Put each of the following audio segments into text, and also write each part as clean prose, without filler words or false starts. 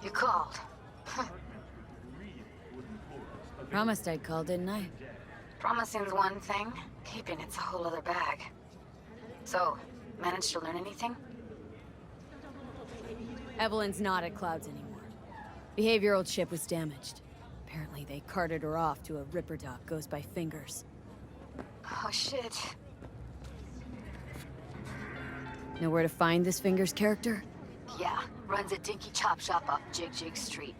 You called. Promised I'd call, didn't I? Promising's one thing, keeping it's a whole other bag. So, managed to learn anything? Evelyn's not at Clouds anymore. Behavioral chip was damaged. Apparently they carted her off to a Ripper dock goes by Fingers. Oh shit. Know where to find this Fingers character? Yeah, runs a dinky chop shop off Jig Jig Street.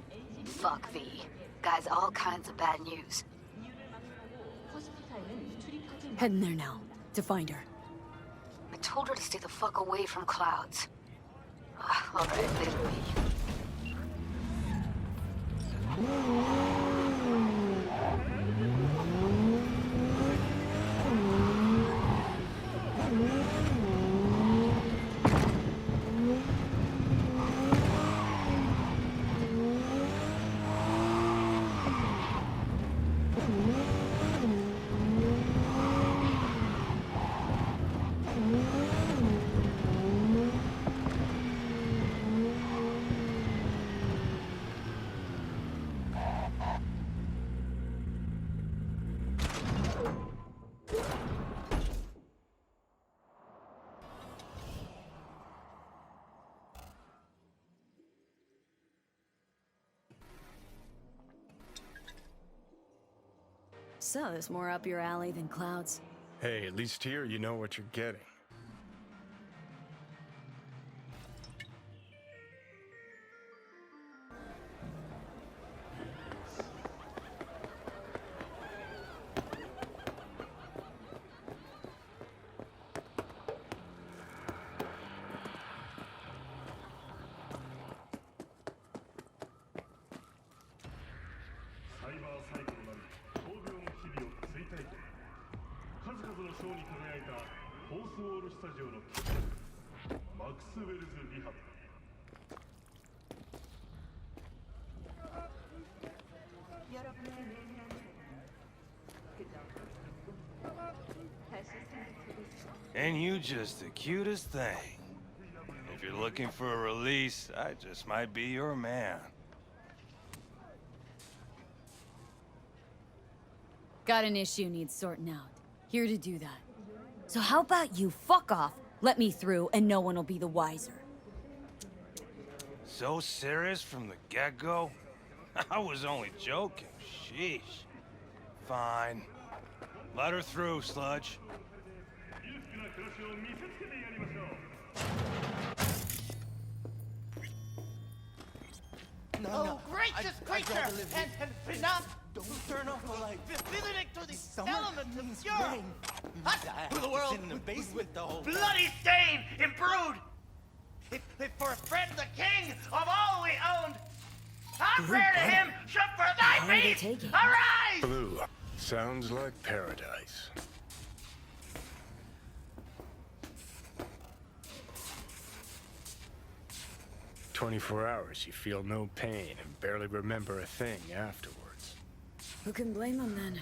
Fuck V. Guy's all kinds of bad news. Heading there now, to find her. I told her to stay the fuck away from Clouds. Alright, later, V. So, there's more up your alley than Clouds. Hey, at least here you know what you're getting. And you just the cutest thing. If you're looking for a release, I just might be your man. Got an issue needs sorting out. Here to do that. So how about you fuck off, let me through, and no one will be the wiser. So serious from the get-go? I was only joking. Sheesh. Fine. Let her through, Sludge. Oh, gracious creature! And not don't turn off the light. Visiting to the element of pure. To the world in the basement the whole bloody stain imbrued. If for a friend the king of all we owned, our prayer to him should for thy How are they peace taking? arise. Blue. Sounds like paradise. "24 hours, you feel no pain and barely remember a thing afterwards." Who can blame them then?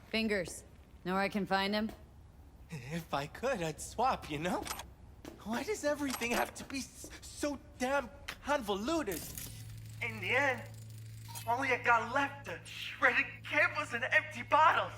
Fingers. Know where I can find him? If I could, I'd swap, you know? Why does everything have to be so damn convoluted? In the end, all we had got left are shredded cables and empty bottles.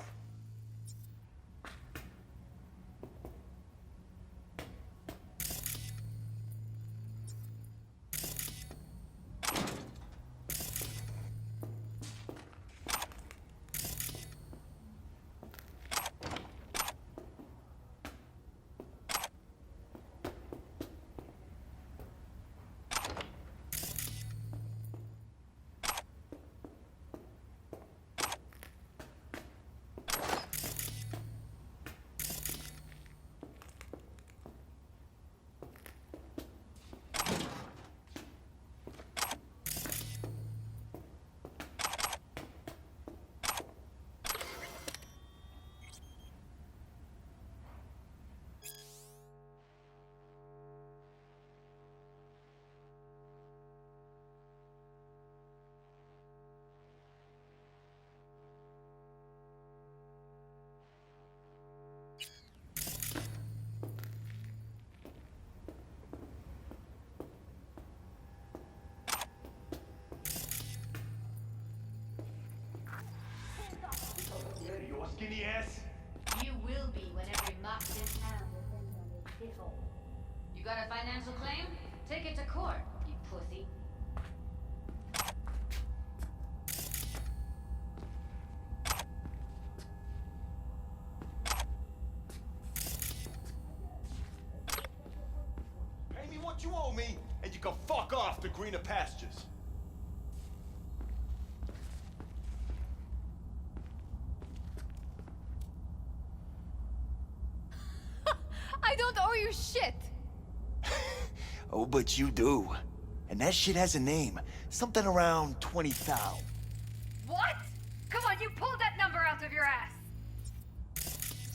skinny ass. You will be when every mock in town depends on this shithole. You got a financial claim? Take it to court, you pussy. Pay me what you owe me, and you can fuck off to greener pastures. I don't owe you shit! Oh, but you do. And that shit has a name. Something around 20,000. What? Come on, you pulled that number out of your ass!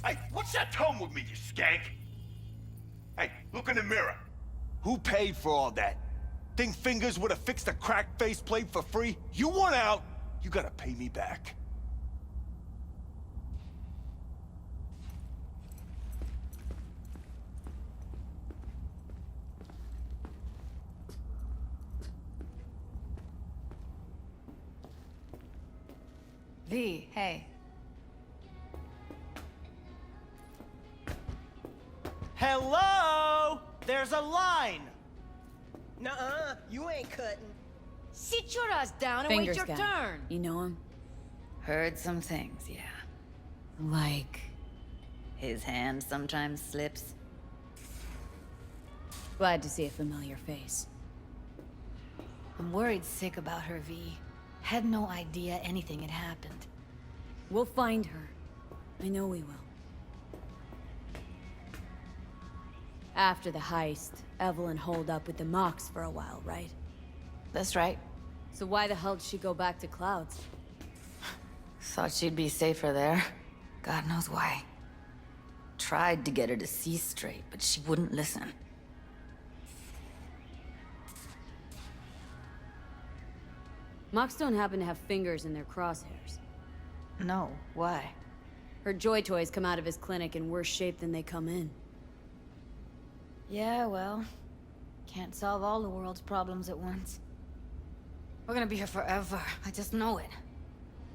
Hey, what's that tone with me, you skank? Hey, look in the mirror. Who paid for all that? Think Fingers would have fixed a cracked faceplate for free? You want out, you gotta pay me back. V, hey. Hello? There's a line. Nuh-uh, you ain't cutting. Sit your ass down and Fingers wait your guy. turn. You know him? Heard some things, yeah. Like... His hand sometimes slips. Glad to see a familiar face. I'm worried sick about her, V. Had no idea anything had happened. We'll find her. I know we will. After the heist, Evelyn holed up with the Mox for a while, right? That's right. So why the hell did she go back to Clouds? Thought she'd be safer there. God knows why. Tried to get her to see straight, but she wouldn't listen. Mox don't happen to have fingers in their crosshairs. No, why? Her Joy Toys come out of his clinic in worse shape than they come in. Yeah, well, can't solve all the world's problems at once. We're gonna be here forever. I just know it.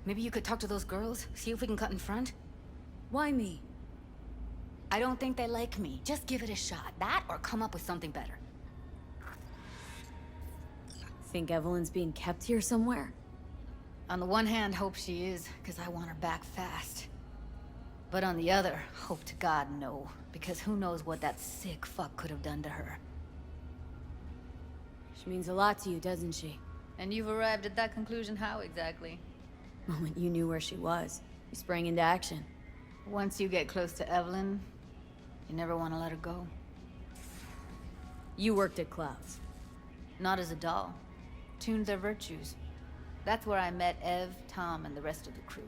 Maybe you could talk to those girls, see if we can cut in front? Why me? I don't think they like me. Just give it a shot. That or come up with something better. Think Evelyn's being kept here somewhere? On the one hand, hope she is, because I want her back fast. But on the other, hope to God no, because who knows what that sick fuck could have done to her. She means a lot to you, doesn't she? And you've arrived at that conclusion how exactly? The moment you knew where she was, you sprang into action. Once you get close to Evelyn, you never want to let her go. You worked at Clouds. Not as a doll. Tuned their virtues. That's where I met Ev, Tom, and the rest of the crew.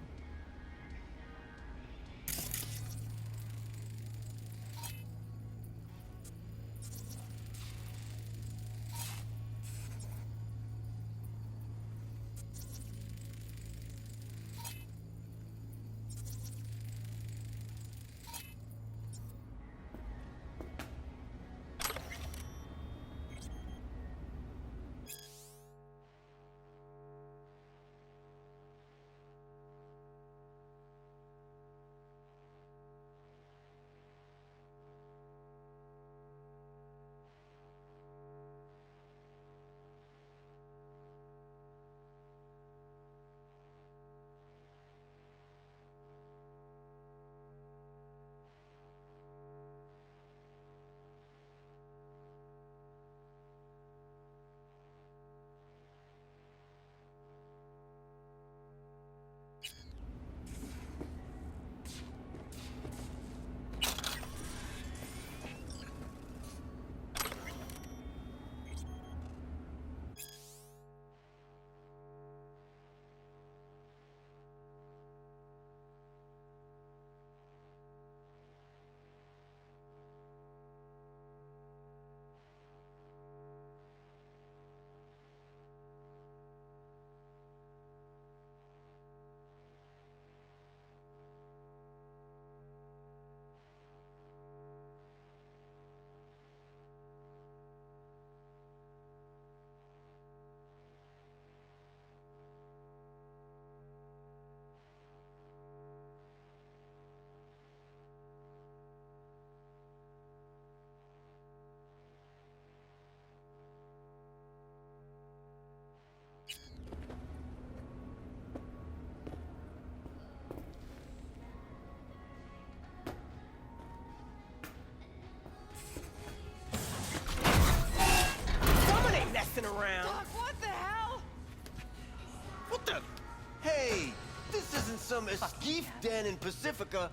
Geef Den in Pacifica.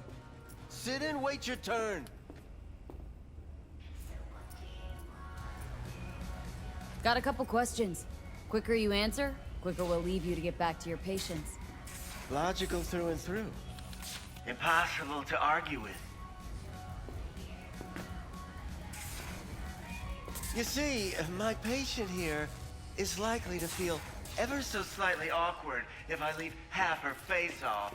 Sit and wait your turn. Got a couple questions. Quicker you answer, quicker we'll leave you to get back to your patients. Logical through and through. Impossible to argue with. You see, my patient here is likely to feel ever so slightly awkward if I leave half her face off.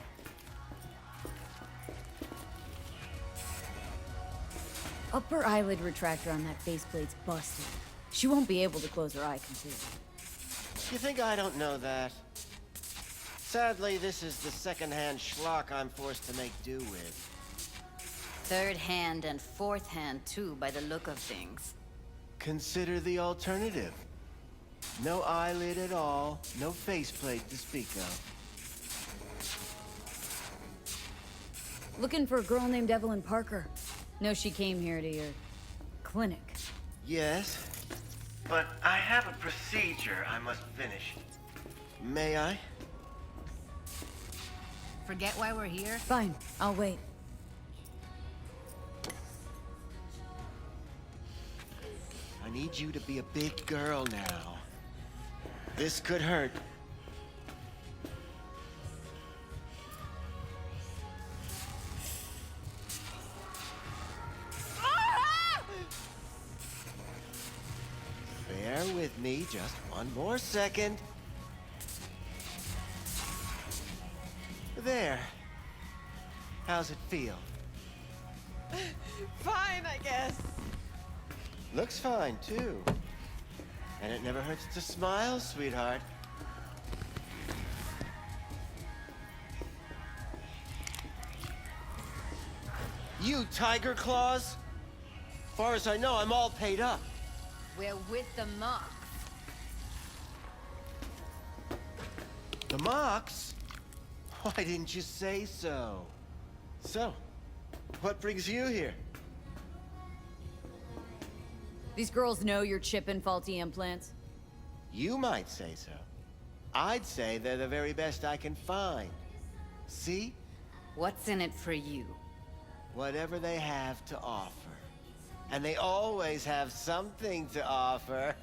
Upper eyelid retractor on that faceplate's busted. She won't be able to close her eye completely. You think I don't know that? Sadly, this is the second-hand schlock I'm forced to make do with. Third hand and fourth hand, too, by the look of things. Consider the alternative. No eyelid at all, no faceplate to speak of. Looking for a girl named Evelyn Parker. Know she came here to your clinic. Yes, but I have a procedure I must finish. May I? Forget why we're here? Fine, I'll wait. I need you to be a big girl now. This could hurt. Bear with me just one more second. There. How's it feel? Fine, I guess. Looks fine, too. And it never hurts to smile, sweetheart. You tiger claws? Far as I know, I'm all paid up. We're with the Mox. The Mox? Why didn't you say so? So, what brings you here? These girls know you're chipping faulty implants. You might say so. I'd say they're the very best I can find. See? What's in it for you? Whatever they have to offer. And they always have something to offer.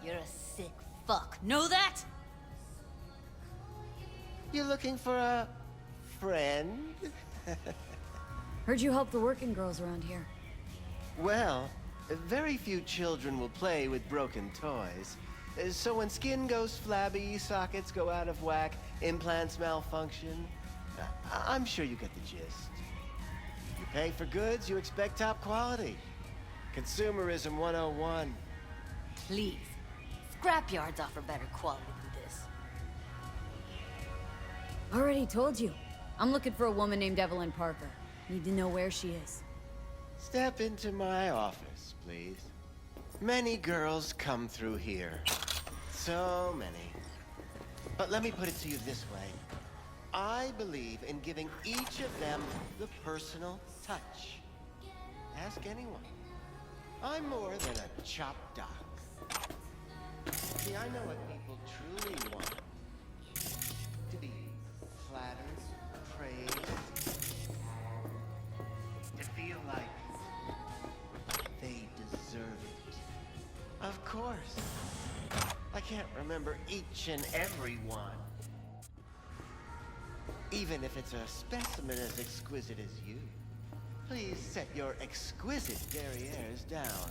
You're a sick fuck. Know that? You looking for a friend? Heard you help the working girls around here. Well, very few children will play with broken toys. So when skin goes flabby, sockets go out of whack, implants malfunction, I'm sure you get the gist. You pay for goods, you expect top quality. Consumerism 101. Please. Scrapyards offer better quality than this. Already told you. I'm looking for a woman named Evelyn Parker. Need to know where she is. Step into my office, please. Many girls come through here. So many. But let me put it to you this way. I believe in giving each of them the personal touch. Ask anyone. I'm more than a chop doc. See, I know what people truly want. To be flattered, praised. To feel like they deserve it. Of course. I can't remember each and every one. Even if it's a specimen as exquisite as you. Please set your exquisite derrieres down.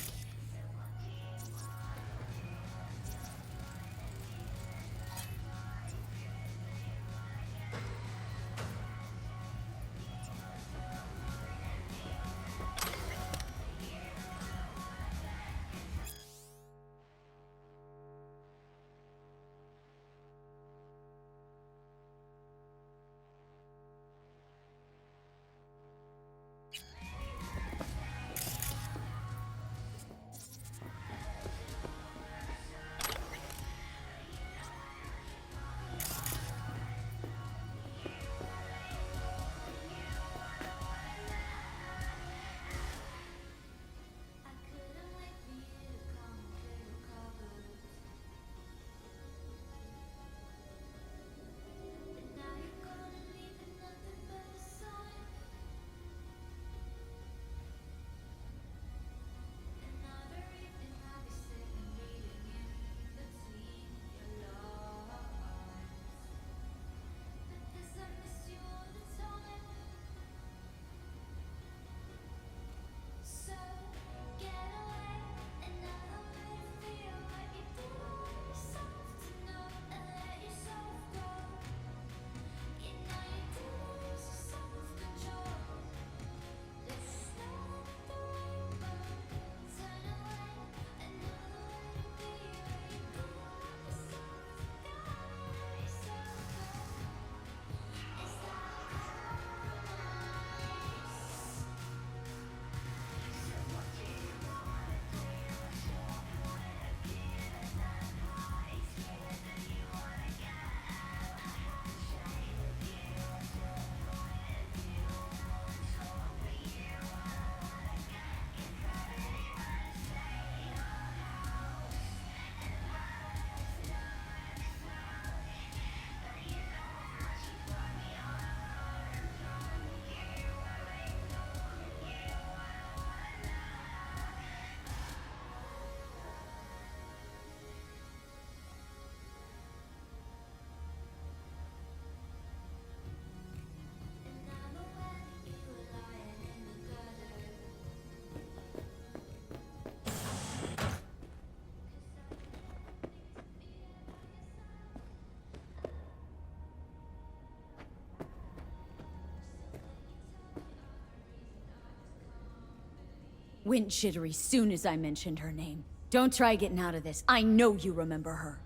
went jittery soon as I mentioned her name. Don't try getting out of this. I know you remember her.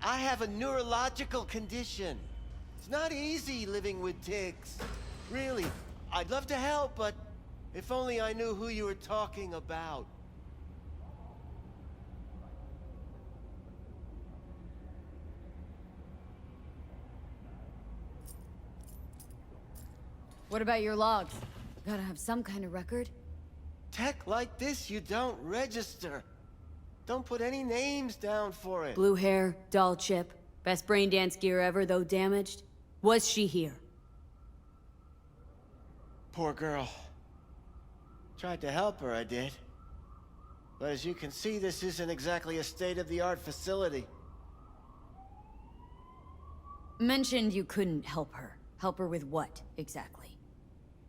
I have a neurological condition. It's not easy living with tics. Really, I'd love to help, but if only I knew who you were talking about. What about your logs? Gotta have some kind of record. Tech like this, you don't register. Don't put any names down for it. Blue hair, doll chip, best brain dance gear ever, though damaged. Was she here? Poor girl. Tried to help her, I did. But as you can see, this isn't exactly a state-of-the-art facility. Mentioned you couldn't help her. Help her with what, exactly?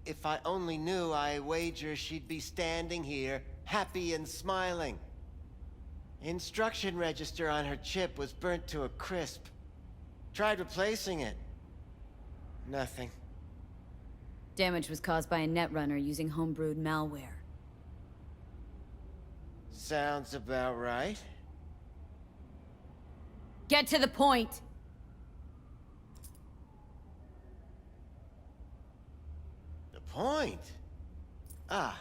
If I only knew, I wager she'd be standing here, happy and smiling. Instruction register on her chip was burnt to a crisp. Tried replacing it. Nothing. Damage was caused by a netrunner using homebrewed malware. Sounds about right. Get to the point! The point? Ah,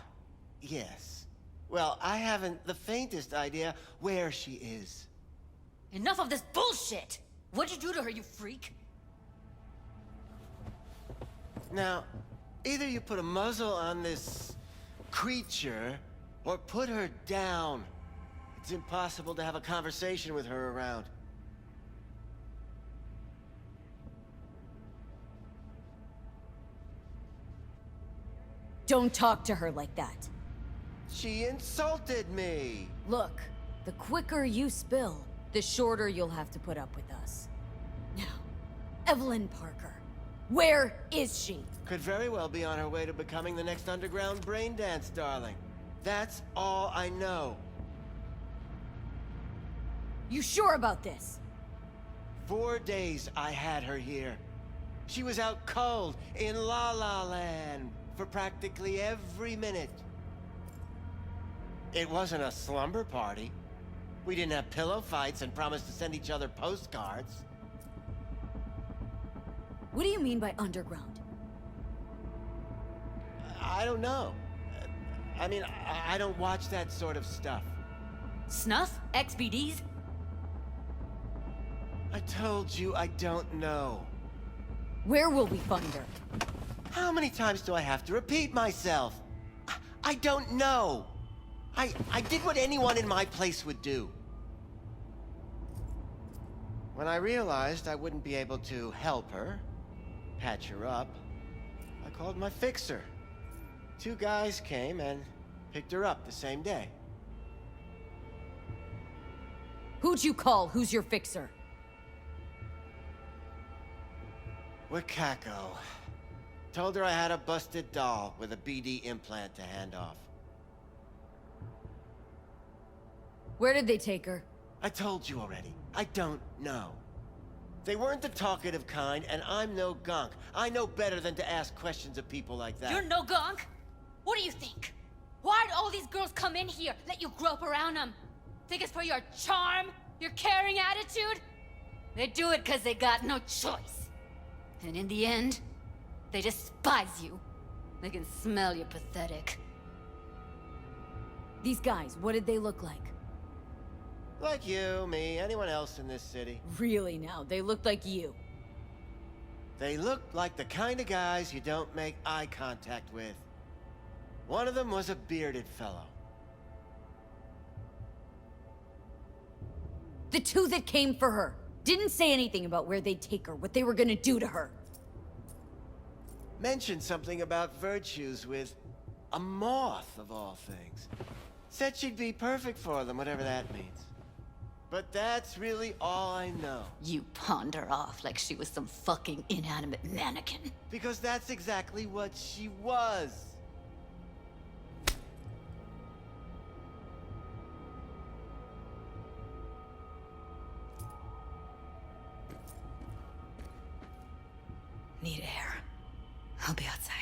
yes. Well, I haven't the faintest idea where she is. Enough of this bullshit! What'd you do to her, you freak? Now, either you put a muzzle on this creature, or put her down. It's impossible to have a conversation with her around. Don't talk to her like that. She insulted me! Look, the quicker you spill, the shorter you'll have to put up with us. Now, Evelyn Parker. Where is she? Could very well be on her way to becoming the next underground braindance darling. That's all I know. You sure about this? 4 days I had her here. She was out cold in La La Land for practically every minute. It wasn't a slumber party. We didn't have pillow fights and promised to send each other postcards. What do you mean by underground? I don't know. I mean, I don't watch that sort of stuff. Snuff? XBDs? I told you I don't know. Where will we find her? How many times do I have to repeat myself? I don't know. I did what anyone in my place would do. When I realized I wouldn't be able to help her, patch her up, I called my fixer. 2 guys came and picked her up the same day. Who'd you call? Who's your fixer? Wakako. Told her I had a busted doll with a BD implant to hand off. Where did they take her? I told you already. I don't know. They weren't the talkative kind, and I'm no gunk. I know better than to ask questions of people like that. You're no gunk? What do you think? Why'd all these girls come in here, let you grope around them? Think it's for your charm? Your caring attitude? They do it because they got no choice. And in the end, they despise you. They can smell you're pathetic. These guys, what did they look like? Like you, me, anyone else in this city. Really now, they looked like you. They looked like the kind of guys you don't make eye contact with. One of them was a bearded fellow. The 2 that came for her didn't say anything about where they'd take her, what they were gonna do to her. Mentioned something about virtues with a moth, of all things. Said she'd be perfect for them, whatever that means. But that's really all I know. You pawned her off like she was some fucking inanimate mannequin. Because that's exactly what she was. Need air. I'll be outside.